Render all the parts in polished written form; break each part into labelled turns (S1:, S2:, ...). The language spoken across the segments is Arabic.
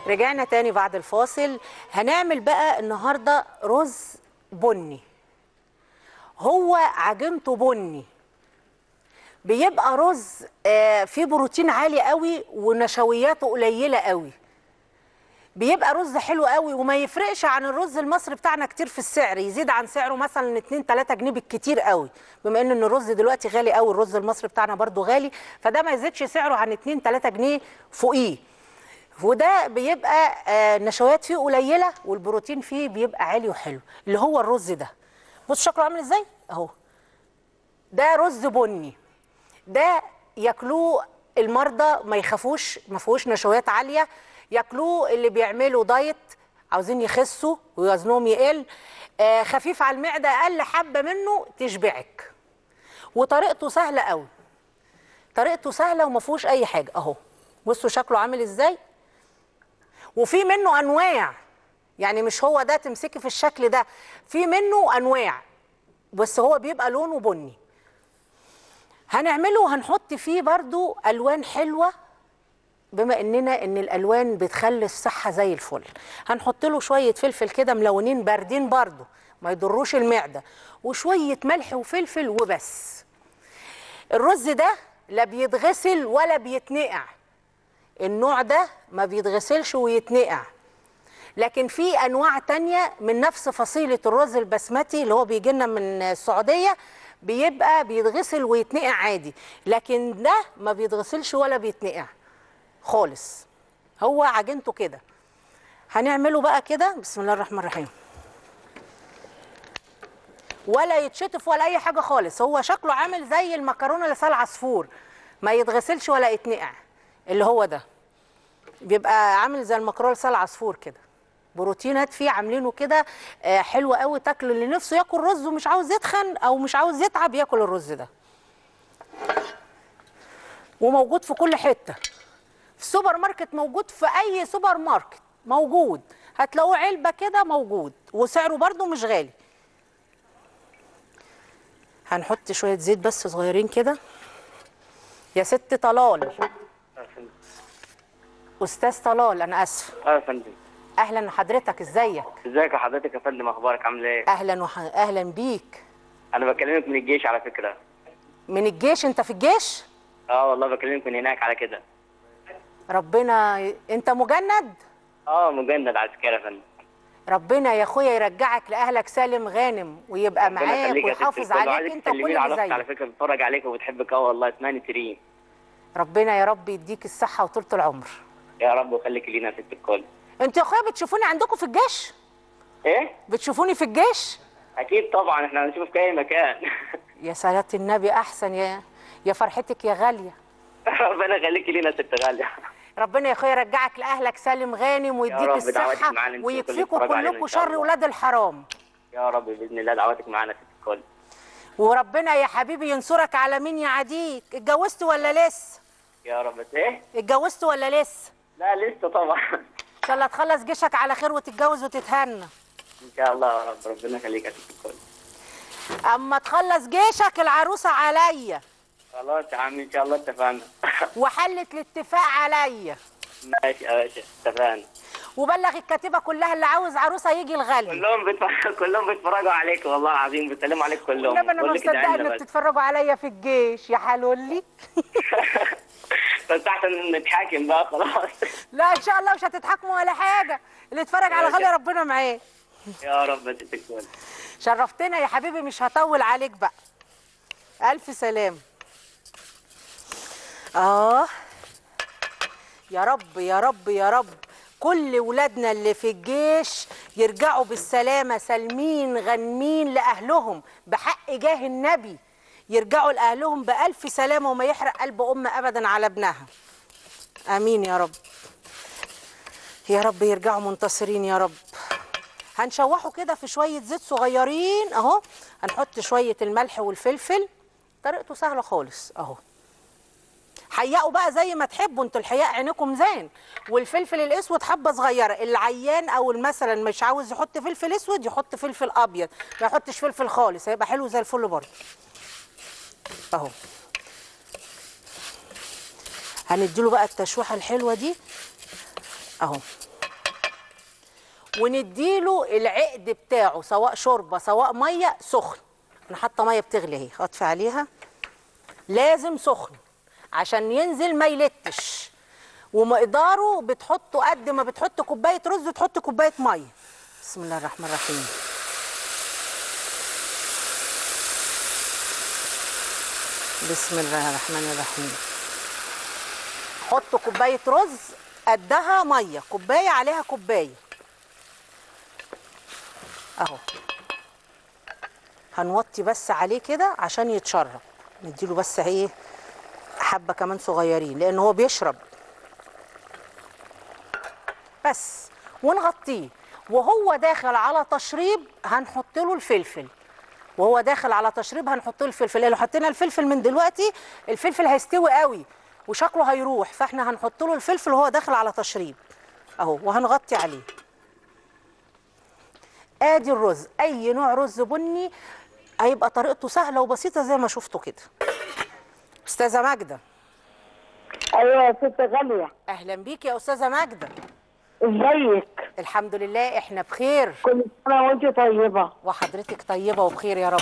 S1: رجعنا تاني بعد الفاصل. هنعمل بقى النهارده رز بني. هو عجينته بني، بيبقى رز فيه بروتين عالي قوي ونشوياته قليله قوي. بيبقى رز حلو قوي وما يفرقش عن الرز المصري بتاعنا كتير في السعر، يزيد عن سعره مثلا 2 3 جنيه بالكتير قوي، بما ان الرز دلوقتي غالي قوي، الرز المصري بتاعنا برضو غالي، فده ما يزيدش سعره عن 2 3 جنيه فوقيه. وده بيبقى النشويات فيه قليله والبروتين فيه بيبقى عالي وحلو، اللي هو الرز ده. بص شكله عامل ازاي اهو. ده رز بني، ده ياكلوه المرضى ما يخافوش، ما فيهوش نشويات عاليه، ياكلوه اللي بيعملوا دايت عاوزين يخسوا ووزنهم يقل، خفيف على المعده، اقل حبه منه تشبعك. وطريقته سهله قوي، طريقته سهله وما فيهوش اي حاجه اهو. بصوا شكله عامل ازاي. وفي منه انواع، يعني مش هو ده تمسكي في الشكل ده، في منه انواع، بس هو بيبقى لونه بني. هنعمله وهنحط فيه برضو الوان حلوه، بما اننا ان الالوان بتخلي الصحه زي الفل. هنحط له شويه فلفل كده ملونين باردين برضو ما يضروش المعده، وشويه ملح وفلفل وبس. الرز ده لا بيتغسل ولا بيتنقع، النوع ده ما بيتغسلش ويتنقع. لكن في انواع تانية من نفس فصيله الرز البسمتي اللي هو بيجي لنا من السعوديه، بيبقى بيتغسل ويتنقع عادي، لكن ده ما بيتغسلش ولا بيتنقع خالص، هو عجينته كده. هنعمله بقى كده بسم الله الرحمن الرحيم، ولا يتشطف ولا اي حاجه خالص. هو شكله عامل زي المكرونه لسان عصفور، ما يتغسلش ولا يتنقع، اللي هو ده بيبقى عامل زي المكرونه لسان عصفور كده، بروتينات فيه عاملينه كده حلو قوي. تاكله اللي نفسه ياكل رز ومش عاوز يتخن او مش عاوز يتعب ياكل الرز ده. وموجود في كل حته، في السوبر ماركت موجود، في اي سوبر ماركت موجود، هتلاقوه علبه كده موجود، وسعره برضو مش غالي. هنحط شويه زيت بس صغيرين كده. يا ست طلال، استاذ طلال انا اسفه.
S2: يا فندم.
S1: اهلا حضرتك، ازيك؟
S2: ازيك يا حضرتك يا فندم، اخبارك عامل ايه؟
S1: اهلا بيك.
S2: انا بكلمك من الجيش على فكره.
S1: من الجيش؟ انت في الجيش؟
S2: اه والله بكلمك من هناك على كده.
S1: ربنا انت مجند؟
S2: اه مجند عسكري يا فندم.
S1: ربنا يا اخويا يرجعك لاهلك سالم غانم ويبقى معاك ويحافظ عليك انت وكل اللي زيك.
S2: على فكره بتفرج عليك وبتحبك قوي والله، اسمها نسرين.
S1: ربنا يا رب يديك الصحه وطولة العمر
S2: يا رب ويخليك لينا يا ست الكل.
S1: انتوا يا اخويا بتشوفوني عندكم في الجيش؟
S2: ايه؟
S1: بتشوفوني في الجيش؟
S2: اكيد طبعا، احنا هنشوفك في اي مكان.
S1: يا صلاة النبي احسن، يا فرحتك يا غاليه.
S2: ربنا يخليك لينا يا ست غاليه.
S1: ربنا يا اخويا يرجعك لاهلك سالم غانم ويديك الصحه ويكفيكم كلكم شر ولاد الحرام.
S2: يا رب باذن الله، دعواتك معانا يا ست الكل.
S1: وربنا يا حبيبي ينصرك على مين يعاديك. اتجوزت ولا لسه؟
S2: يا رب. ايه؟
S1: اتجوزت ولا لسه؟
S2: لا لسه طبعا.
S1: ان شاء الله تخلص جيشك على خير وتتجوز وتتهنى
S2: ان شاء الله يا رب، ربنا يخليك يا ست الكل.
S1: اما تخلص جيشك العروسه عليا.
S2: خلاص يا عم ان شاء الله اتفقنا.
S1: وحلت الاتفاق عليا.
S2: ماشي يا باشا اتفقنا.
S1: وبلغ الكتيبه كلها اللي عاوز عروسه يجي الغالي.
S2: كلهم بيتفرجوا عليك والله العظيم، بيسلموا عليك كلهم.
S1: والنبي انا مصدقه ان بتتفرجوا عليا في الجيش يا حلولي.
S2: بس احسن نتحاكم بقى خلاص.
S1: لا ان شاء الله مش هتتحاكموا ولا حاجه، اللي اتفرج على غالي ربنا معاه.
S2: يا رب تتكون.
S1: شرفتنا يا حبيبي، مش هطول عليك بقى. الف سلام. يا رب يا رب يا رب كل ولادنا اللي في الجيش يرجعوا بالسلامه سالمين غانمين لاهلهم بحق جاه النبي، يرجعوا لاهلهم بالف سلامه وما يحرق قلب ام ابدا على ابنها. امين يا رب. يا رب يرجعوا منتصرين يا رب. هنشوحه كده في شويه زيت صغيرين اهو. هنحط شويه الملح والفلفل، طريقته سهله خالص اهو. حيقوا بقى زي ما تحبوا انتوا، الحياء عينكم زين. والفلفل الاسود حبه صغيره، العيان او مثلا مش عاوز يحط فلفل اسود يحط فلفل ابيض، ما يحطش فلفل خالص، هيبقى حلو زي الفل برضه اهو. هنديله بقى التشويحه الحلوه دي اهو، ونديله العقد بتاعه سواء شوربه سواء ميه سخن. انا حاطه ميه بتغلي اهي، اطفي عليها، لازم سخن عشان ينزل ما يلتش. ومقداره بتحطه قد ما بتحط كوبايه رز تحط كوبايه ميه. بسم الله الرحمن الرحيم. بسم الله الرحمن الرحيم. حط كوبايه رز قدها ميه، كوبايه عليها كوبايه اهو. هنوطي بس عليه كده عشان يتشرب، نديله بس ايه حبه كمان صغيرين لان هو بيشرب بس. ونغطيه وهو داخل على تشريب هنحط له الفلفل. وهو داخل على تشريب هنحط له الفلفل. لو حطينا الفلفل من دلوقتي الفلفل هيستوي قوي وشكله هيروح، فاحنا هنحط له الفلفل وهو داخل على تشريب اهو، وهنغطي عليه. ادي الرز، اي نوع رز بني هيبقى طريقته سهله وبسيطه زي ما شفتوا كده. استاذه ماجده.
S3: ايوه يا ست غاليه.
S1: اهلا بيك يا استاذه ماجده.
S3: ازيك؟
S1: الحمد لله احنا بخير.
S3: كل سنه وانت طيبه.
S1: وحضرتك طيبه وبخير يا رب.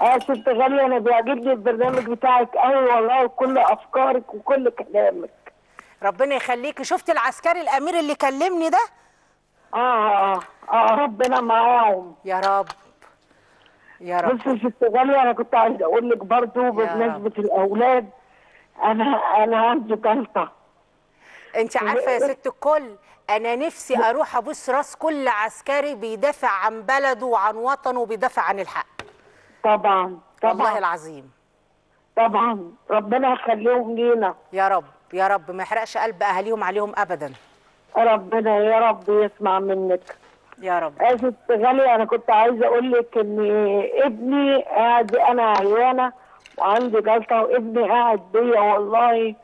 S3: يا ست غاليه انا بيعجبني البرنامج بتاعك قوي والله، وكل افكارك وكل كلامك.
S1: ربنا يخليكي. شفتي العسكري الامير اللي كلمني ده؟
S3: ربنا معاهم
S1: يا رب يا رب.
S3: بصي يا ست غاليه، انا كنت عايزه اقول لك برضه بمناسبه الاولاد، انا عندي جلطه.
S1: انت عارفه يا ست الكل، انا نفسي اروح ابوس راس كل عسكري بيدافع عن بلده وعن وطنه وبيدافع عن الحق.
S3: طبعا
S1: والله العظيم.
S3: طبعا ربنا يخليهم لينا
S1: يا رب يا رب، ما يحرقش قلب اهاليهم عليهم ابدا.
S3: ربنا يا رب يسمع منك
S1: يا رب.
S3: يا ست غالية. أنا كنت عايزة أقول لك إن ابني قاعد، أنا عيانة وعندي جلطة وابني قاعد بيا والله،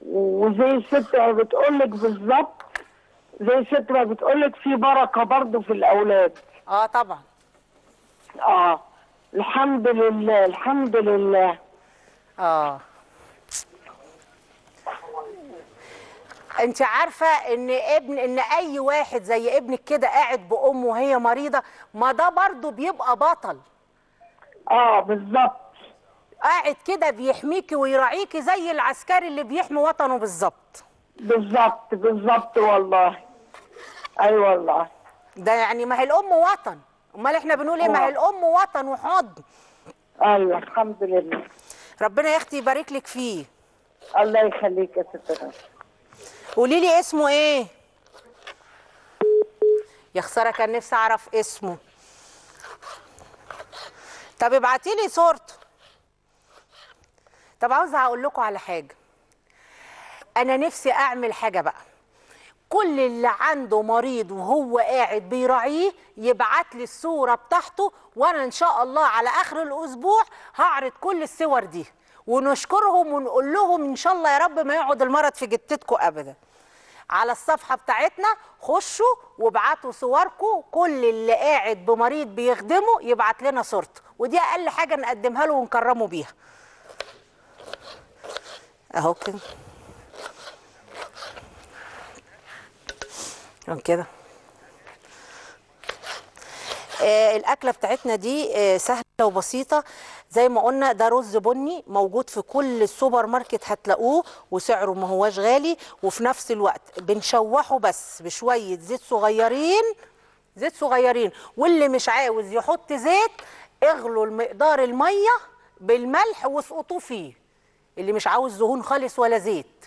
S3: وزي الست ما بتقول لك بالظبط، زي الست ما بتقول لك في بركة برضه في الأولاد.
S1: طبعا.
S3: الحمد لله الحمد لله.
S1: انت عارفه ان اي واحد زي ابنك كده قاعد بامه وهي مريضه، ما ده برضه بيبقى بطل.
S3: بالظبط.
S1: قاعد كده بيحميكي ويراعيكي زي العسكري اللي بيحمي وطنه بالظبط.
S3: بالظبط بالظبط والله. اي والله.
S1: ده يعني ما هي الام وطن، امال احنا بنقول ايه؟ ما هي الام وطن وحضن.
S3: ايوه الحمد لله.
S1: ربنا يا اختي يبارك لك فيه.
S3: الله يخليك يا ست.
S1: قولي لي اسمه ايه؟ يا خساره كان نفسي اعرف اسمه. طب ابعتي لي صورته. طب عاوزه اقول لكم على حاجه، انا نفسي اعمل حاجه بقى. كل اللي عنده مريض وهو قاعد بيراعيه يبعت لي الصوره بتاعته، وانا ان شاء الله على اخر الاسبوع هعرض كل الصور دي ونشكرهم ونقول لهم ان شاء الله يا رب ما يقعد المرض في جتتكم ابدا. على الصفحه بتاعتنا خشوا وابعتوا صوركم، كل اللي قاعد بمريض بيخدمه يبعت لنا صورته، ودي اقل حاجه نقدمها له ونكرمه بيها. اهو كده كده. الاكله بتاعتنا دي سهله وبسيطه زي ما قلنا. ده رز بني موجود في كل السوبر ماركت هتلاقوه، وسعره ما هواش غالي، وفي نفس الوقت بنشوحه بس بشويه زيت صغيرين، زيت صغيرين. واللي مش عاوز يحط زيت اغلوا المقدار الميه بالملح واسقطوه فيه. اللي مش عاوز دهون خالص ولا زيت،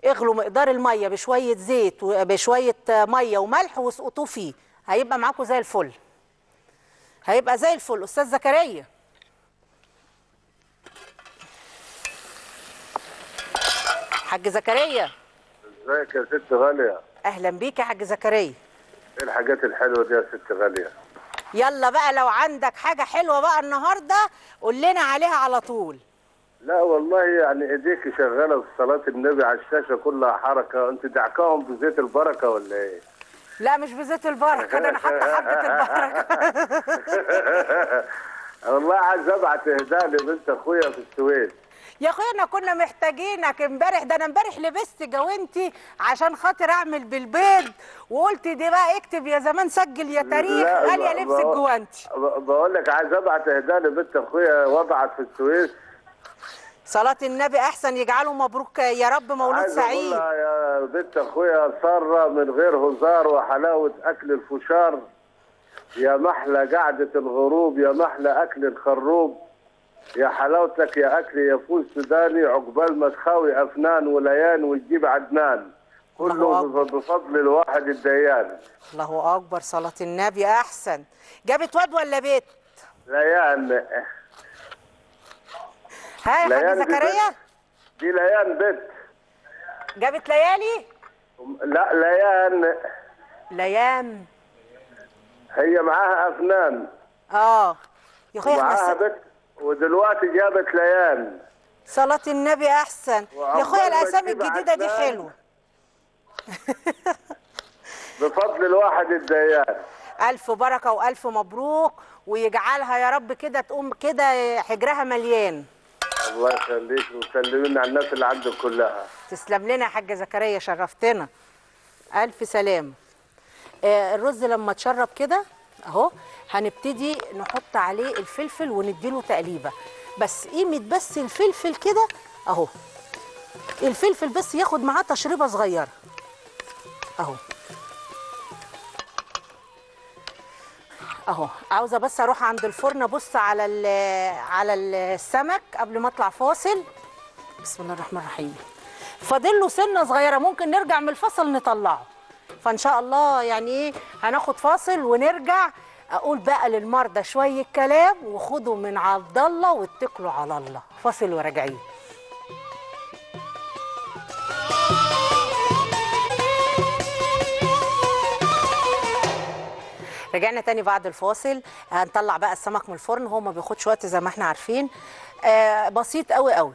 S1: اغلوا مقدار الميه بشويه زيت وبشويه ميه وملح واسقطوه فيه، هيبقى معاكم زي الفل. هيبقى زي الفل. استاذ زكريا. حاج زكريا.
S4: ازيك يا ست غاليه؟
S1: اهلا بيك يا حاج زكريا.
S4: ايه الحاجات الحلوه دي يا ست غاليه؟
S1: يلا بقى لو عندك حاجه حلوه بقى النهارده قول لنا عليها على طول.
S4: لا والله يعني ايديك شغاله في صلاه النبي على الشاشه كلها حركه، انت دعكاهم بزيت البركه ولا ايه؟
S1: لا مش بزيت البركه، ده انا حاطه حبه البركه.
S4: والله عايز ابعت اهداء لبنت اخويا في السويس.
S1: يا اخويا انا كنا محتاجينك امبارح، ده انا امبارح لبست جوانتي عشان خاطر اعمل بالبيض، وقلت دي بقى اكتب يا زمان سجل يا تاريخ
S4: لا،
S1: غاليه لبس الجوانتي.
S4: بقول لك عايز ابعت اهداء لبنت اخويا وضعت في السويس.
S1: صلاة النبي احسن، يجعله مبروك يا رب، مولود
S4: عايز اقول
S1: سعيد.
S4: لها يا بنت اخويا ساره من غير هزار وحلاوه اكل الفشار، يا محلى قعده الغروب، يا محلى اكل الخروب، يا حلاوتك يا اكل يا فول سوداني، عقبال ما تخاوي افنان وليان وتجيب عدنان،
S1: الله
S4: كله
S1: أكبر.
S4: بفضل الواحد الديان.
S1: الله اكبر، صلاة النبي احسن. جابت واد ولا بيت؟
S4: ليان.
S1: ها يا حاج
S4: ليان دي
S1: زكريا؟
S4: دي ليان بنت.
S1: جابت ليالي؟
S4: لا ليان.
S1: ليام.
S4: هي معاها افنان.
S1: اه يا اخويا
S4: ومعاها
S1: احنا
S4: بنت ودلوقتي جابت ليان.
S1: صلاة النبي احسن. يا اخويا
S4: وعقبال ما
S1: الاسامي
S4: تجيب
S1: الجديدة دي
S4: عدنان
S1: حلوة.
S4: بفضل الواحد الديان.
S1: الف بركة والف مبروك، ويجعلها يا رب كده تقوم كده حجرها مليان.
S4: الله يخليك وسلمينا على الناس اللي عندك كلها.
S1: تسلم لنا يا حاج زكريا، شرفتنا. الف سلام. الرز لما اتشرب كده اهو هنبتدي نحط عليه الفلفل ونديله تقليبه، بس قيمه بس الفلفل كده اهو، الفلفل بس ياخد معاه تشريبه صغيره اهو. اهو عاوزه بس اروح عند الفرن ابص على السمك قبل ما اطلع فاصل. بسم الله الرحمن الرحيم. فاضل له سنه صغيره، ممكن نرجع من الفصل نطلعه، فان شاء الله يعني ايه هناخد فاصل ونرجع اقول بقى للمرضى شويه كلام، وخدوا من عبد الله واتكلوا على الله. فاصل وراجعين. رجعنا تاني بعد الفاصل. هنطلع بقى السمك من الفرن، هو ما بياخدش وقت زي ما احنا عارفين، بسيط قوي قوي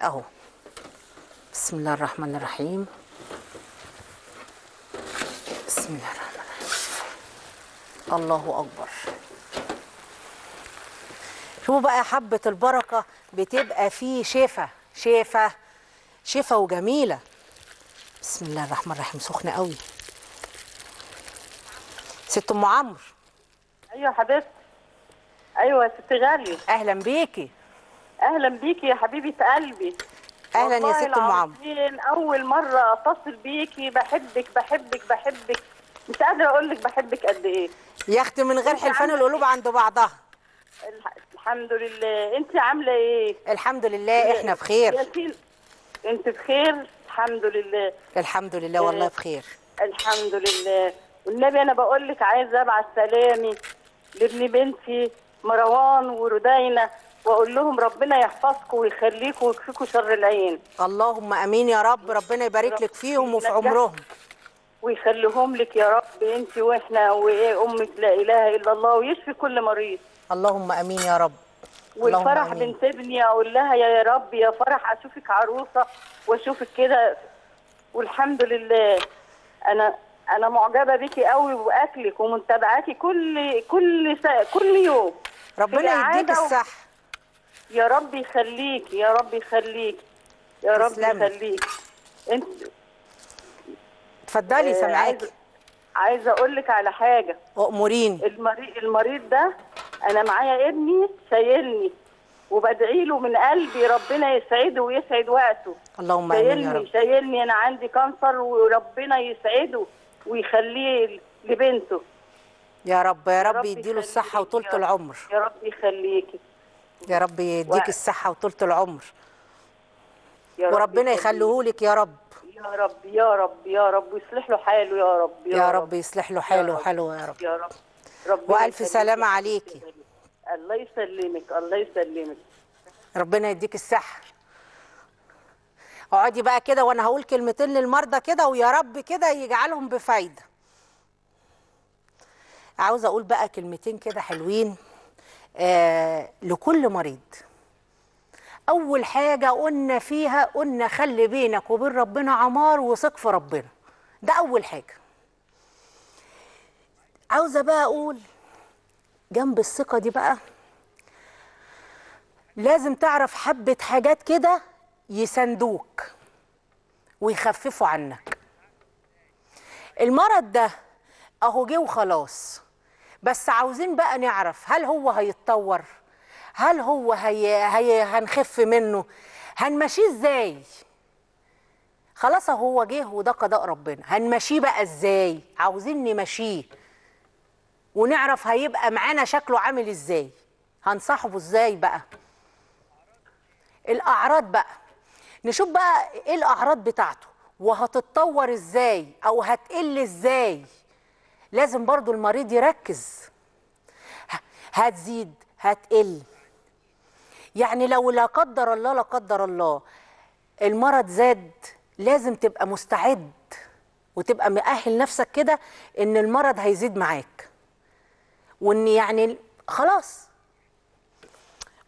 S1: اهو. بسم الله الرحمن الرحيم. بسم الله الرحمن الرحيم. الله اكبر. شوفوا بقى حبة البركة بتبقى فيه شفا شفا شفا وجميلة. بسم الله الرحمن الرحيم. سخنة قوي. ست ام عمرو.
S5: ايوه حبيبتي. ايوه يا ست غاليه.
S1: اهلا بيكي.
S5: اهلا بيكي يا حبيبه قلبي.
S1: اهلا يا ست ام عمرو.
S5: اول مره اتصل بيكي، بحبك بحبك بحبك، مش قادره اقول لك بحبك قد ايه.
S1: يا اختي من غير حلفان القلوب عند بعضها.
S5: الحمد لله. انت عامله ايه؟
S1: الحمد لله احنا بخير.
S5: ياسين انت بخير؟ الحمد لله.
S1: الحمد لله والله بخير.
S5: الحمد لله. والنبي انا بقول لك عايزه ابعت سلامي لابن بنتي مروان وردينا، واقول لهم ربنا يحفظكم ويخليكم ويكفيكم شر العين.
S1: اللهم امين يا رب. ربنا يبارك لك فيهم وفي عمرهم
S5: ويخليهم لك يا رب، انت واحنا وامك لا اله الا الله، ويشفي كل مريض.
S1: اللهم امين يا رب.
S5: والفرح بنت ابني اقول لها يا رب يا فرح اشوفك عروسه واشوفك كده. والحمد لله انا معجبه بيكي قوي واكلك ومتابعاكي كل يوم.
S1: ربنا يديك الصحه.
S5: يا رب يخليك يا رب يخليك يا رب يخليك. انت
S1: اتفضلي سامعاكي.
S5: عايزه اقول لك على حاجه.
S1: اموريني.
S5: المريض ده انا معايا ابني شايلني، وبدعي له من قلبي ربنا يسعده ويسعد وقته.
S1: اللهم امين يا رب.
S5: شايلني انا عندي كانسر، وربنا يسعده ويخليه لبنته.
S1: يا رب يا رب يديله الصحه وطولة العمر.
S5: يا رب يخليكي.
S1: يا رب يديك الصحه وطولة العمر.
S5: يا رب
S1: وربنا يخليهولك يا رب.
S5: يا رب يا رب يا رب ويصلح له حاله يا رب.
S1: يا رب يصلح له حاله وحاله يا رب.
S5: يا رب.
S1: والف سلامه عليكي.
S5: الله يسلمك الله يسلمك.
S1: ربنا يديك الصحه. اقعدي بقى كده وانا هقول كلمتين للمرضى كده، ويا رب كده يجعلهم بفايده. عاوزه اقول بقى كلمتين كده حلوين لكل مريض. اول حاجه قلنا فيها، قلنا خلي بينك وبين ربنا عمار وثق في ربنا، ده اول حاجه. عاوزه بقى اقول جنب الثقه دي بقى لازم تعرف حبة حاجات كده يساندوك ويخففوا عنك. المرض ده اهو جه وخلاص، بس عاوزين بقى نعرف هل هو هيتطور، هل هو هنخف منه، هنمشيه ازاي؟ خلاص هو جه وده قضاء ربنا، هنمشيه بقى ازاي؟ عاوزين نمشيه ونعرف هيبقى معانا شكله عامل ازاي، هنصاحبه ازاي بقى. الاعراض بقى نشوف بقى ايه الاعراض بتاعته وهتتطور ازاي او هتقل ازاي. لازم برضو المريض يركز، هتزيد هتقل. يعني لو لا قدر الله لا قدر الله المرض زاد، لازم تبقى مستعد وتبقى مؤهل نفسك كده ان المرض هيزيد معاك، وان يعني خلاص.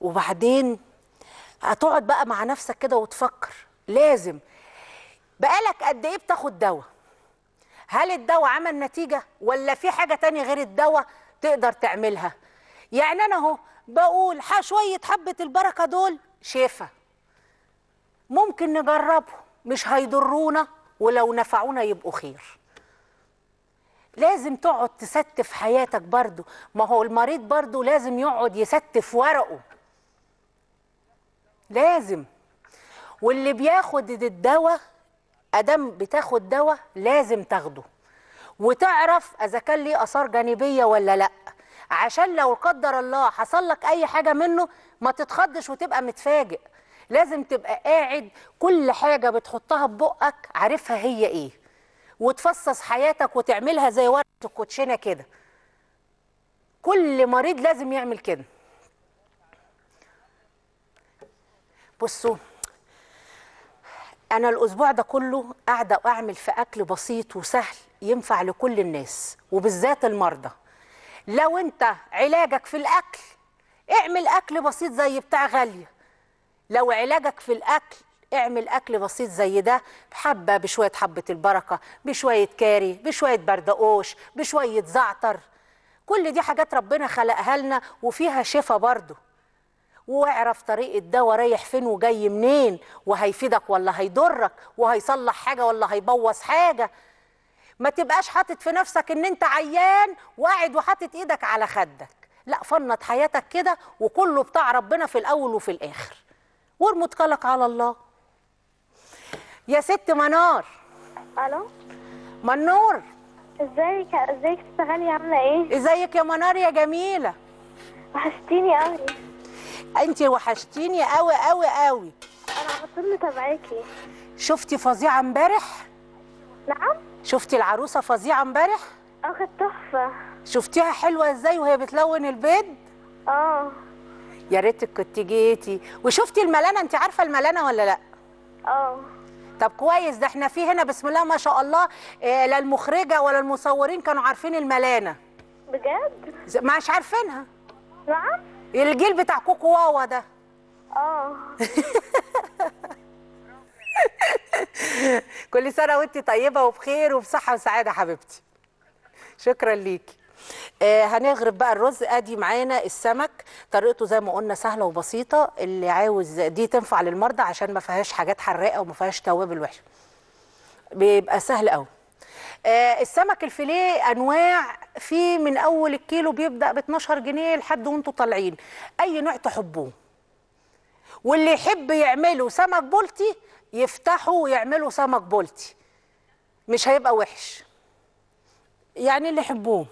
S1: وبعدين هتقعد بقى مع نفسك كده وتفكر، لازم بقالك قد ايه بتاخد دواء؟ هل الدواء عمل نتيجة ولا في حاجة تانية غير الدواء تقدر تعملها؟ يعني انا اهو بقول شوية حبة البركة دول شفا، ممكن نجربهم، مش هيضرونا، ولو نفعونا يبقوا خير. لازم تقعد تستف حياتك برضو، ما هو المريض برضو لازم يقعد يستف ورقه، لازم. واللي بياخد الدواء ادام بتاخد دواء لازم تاخده وتعرف اذا كان ليه اثار جانبيه ولا لا، عشان لو قدر الله حصل لك اي حاجه منه ما تتخضش وتبقى متفاجئ. لازم تبقى قاعد كل حاجه بتحطها ببقك عارفها هي ايه، وتفصص حياتك وتعملها زي ورقه الكوتشينه كده. كل مريض لازم يعمل كده. بصوا، أنا الأسبوع ده كله قاعدة أعمل في أكل بسيط وسهل ينفع لكل الناس وبالذات المرضى. لو أنت علاجك في الأكل اعمل أكل بسيط زي بتاع غالية، لو علاجك في الأكل اعمل أكل بسيط زي ده، بشوية حبة البركة، بشوية كاري، بشوية بردقوش، بشوية زعتر. كل دي حاجات ربنا خلقها لنا وفيها شفا برضو. واعرف طريق الدواء رايح فين وجاي منين، وهيفيدك ولا هيضرك، وهيصلح حاجة ولا هيبوظ حاجة. ما تبقاش حاطط في نفسك ان انت عيان وقاعد وحاطط ايدك على خدك، لا، فنط حياتك كده وكله بتاع ربنا في الاول وفي الاخر، وارمي توكلك على الله. يا ست منار.
S6: الو
S1: منور،
S6: ازيك تشتغلي عامله ايه؟
S1: ازيك يا منار يا جميلة؟
S6: وحشتيني قوي.
S1: انتي وحشتيني قوي قوي قوي.
S6: انا على طول متابعاكي.
S1: شفتي فظيعة امبارح؟
S6: نعم.
S1: شفتي العروسة فظيعة امبارح؟
S6: كانت تحفه.
S1: شفتيها حلوة ازاي وهي بتلون البيض؟ يا ريتك كنت جيتي. وشفتي الملانة؟ انت عارفة الملانة ولا لا؟ طب كويس، ده احنا في هنا بسم الله ما شاء الله لا المخرجة ولا المصورين كانوا عارفين الملانة.
S6: بجد؟
S1: مش عارفينها.
S6: نعم.
S1: الجيل بتاع كوكو واوا ده. كل سنة وانت طيبة وبخير وبصحة وسعادة حبيبتي. شكرا ليكي. هنغرف بقى الرز. ادي معانا السمك، طريقته زي ما قلنا سهله وبسيطه، اللي عاوز دي تنفع للمرضى عشان ما فيهاش حاجات حراقه وما فيهاش توابل وحشه، بيبقى سهل قوي. السمك الفيليه انواع، في من اول الكيلو بيبدا ب 12 جنيه لحد وانتوا طالعين، اي نوع تحبوه. واللي يحب يعملوا سمك بولتي يفتحوا ويعملوا سمك بولتي، مش هيبقى وحش، يعني اللي يحبوه.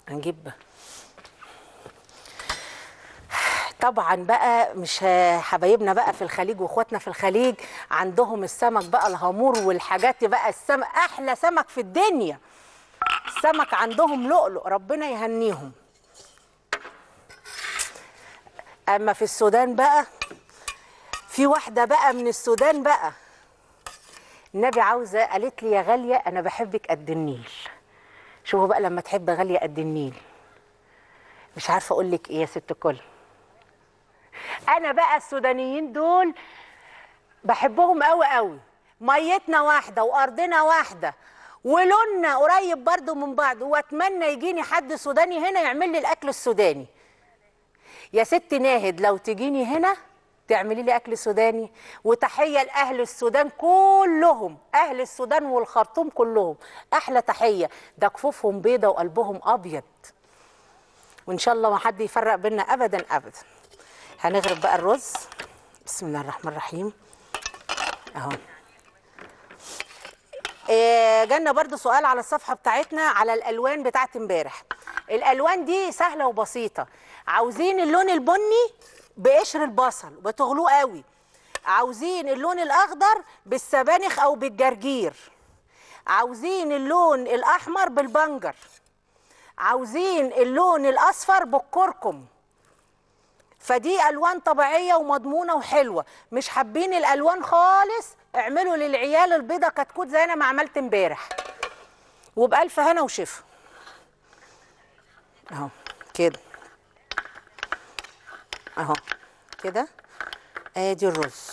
S1: هنجيب طبعا بقى، مش حبايبنا بقى في الخليج واخواتنا في الخليج عندهم السمك بقى الهامور والحاجات بقى، السمك احلى سمك في الدنيا، السمك عندهم لؤلؤ، ربنا يهنيهم. اما في السودان بقى، في واحده بقى من السودان بقى النبي عاوزه، قالت لي يا غاليه انا بحبك قد النيل. شوفوا بقى لما تحب غاليه قد النيل، مش عارفه اقول لك ايه يا ست الكل. انا بقى السودانيين دول بحبهم قوي قوي، ميتنا واحده وارضنا واحده ولوننا قريب برضو من بعض، واتمنى يجيني حد سوداني هنا يعمل لي الاكل السوداني. يا ست ناهد لو تجيني هنا تعملي لي اكل سوداني. وتحيه لاهل السودان كلهم، اهل السودان والخرطوم كلهم احلى تحيه، ده كفوفهم بيضه وقلبهم ابيض، وان شاء الله ما حد يفرق بينا ابدا ابدا. هنغرب بقى الرز. بسم الله الرحمن الرحيم. اهو. جالنا برضو سؤال على الصفحه بتاعتنا على الالوان بتاعت امبارح. الالوان دي سهله وبسيطه. عاوزين اللون البني بقشر البصل بتغلوه قوي، عاوزين اللون الاخضر بالسبانخ او بالجرجير، عاوزين اللون الاحمر بالبنجر، عاوزين اللون الاصفر بالكركم. فدي الوان طبيعيه ومضمونه وحلوه. مش حابين الالوان خالص، اعملوا للعيال البيضه كتكوت زي انا ما عملت امبارح، وبالف هنا وشفا. اهو كده، اهو كده. ادي الرز.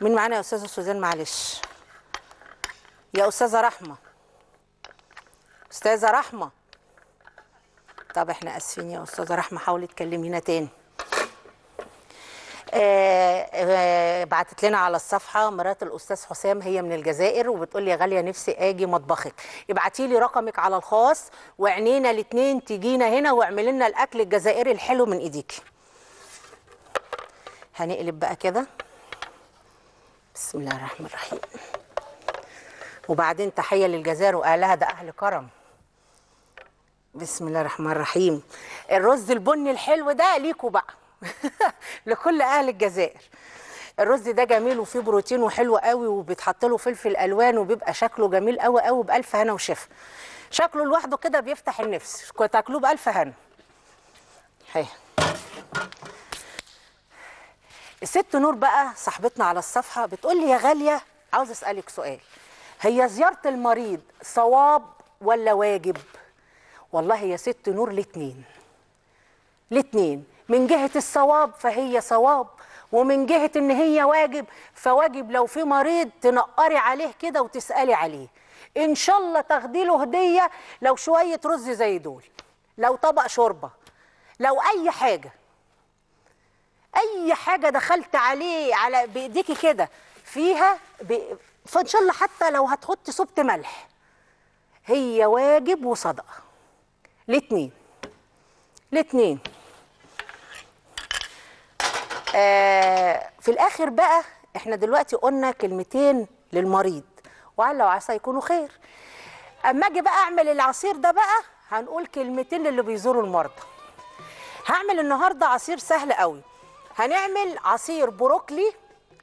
S1: مين معانا يا استاذه سوزان؟ معلش يا استاذه رحمه. استاذه رحمه، طب احنا اسفين يا استاذه رحمه، حاولي تكلمينا تاني. بعتت لنا على الصفحه مرات الاستاذ حسام، هي من الجزائر، وبتقول لي يا غاليه نفسي اجي مطبخك، ابعتي لي رقمك على الخاص وعينينا الاثنين تجينا هنا واعملي لنا الاكل الجزائري الحلو من ايديكي. هنقلب بقى كده. بسم الله الرحمن الرحيم. وبعدين تحيه للجزائر واهلها، ده اهل كرم. بسم الله الرحمن الرحيم. الرز البني الحلو ده ليكوا بقى لكل اهل الجزائر. الرز ده جميل وفيه بروتين وحلو قوي، وبيتحط له فلفل الوان وبيبقى شكله جميل قوي قوي، بالف هنا وشفا. شكله لوحده كده بيفتح النفس، تاكلوه بالف هنا. هي الست نور بقى صاحبتنا على الصفحه بتقول لي يا غاليه عاوز اسالك سؤال، هي زياره المريض صواب ولا واجب؟ والله يا ست نور الاتنين، الاتنين. من جهة الصواب فهي صواب، ومن جهة ان هي واجب فواجب. لو في مريض تنقري عليه كده وتسألي عليه، ان شاء الله تاخدي له هدية، لو شوية رز زي دول، لو طبق شوربة، لو اي حاجة، اي حاجة دخلت عليه على بايديكي كده فيها فان شاء الله حتى لو هتحطي صبت ملح، هي واجب وصدقة. الاتنين، الاتنين. في الاخر بقى احنا دلوقتي قلنا كلمتين للمريض وعلى وعسى يكونوا خير. اما اجي بقى اعمل العصير ده بقى هنقول كلمتين للي بيزوروا المرضى. هعمل النهارده عصير سهل قوي. هنعمل عصير بروكلي،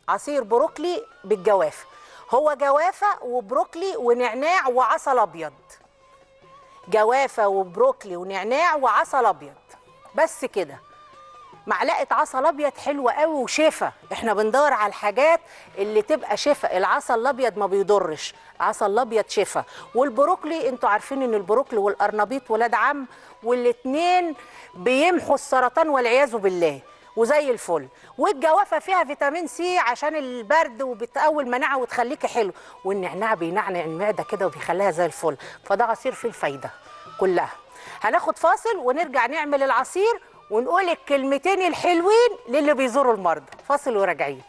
S1: عصير بروكلي بالجوافه. هو جوافه وبروكلي ونعناع وعسل ابيض، جوافه وبروكلي ونعناع وعسل ابيض، بس كده. معلقه عسل ابيض حلوه قوي وشفا، احنا بندور على الحاجات اللي تبقى شفا. العسل الابيض ما بيضرش، عسل الابيض شفا. والبروكلي انتوا عارفين ان البروكلي والقرنبيط ولاد عم، والاتنين بيمحوا السرطان والعياذ بالله وزي الفل. والجوافه فيها فيتامين سي عشان البرد وبتقوي المناعه وتخليكي حلو، والنعناع بينعنع المعده كده وبيخليها زي الفل. فده عصير فيه الفايده كلها. هناخد فاصل ونرجع نعمل العصير ونقول الكلمتين الحلوين للي بيزوروا المرضى. فاصل وراجعين.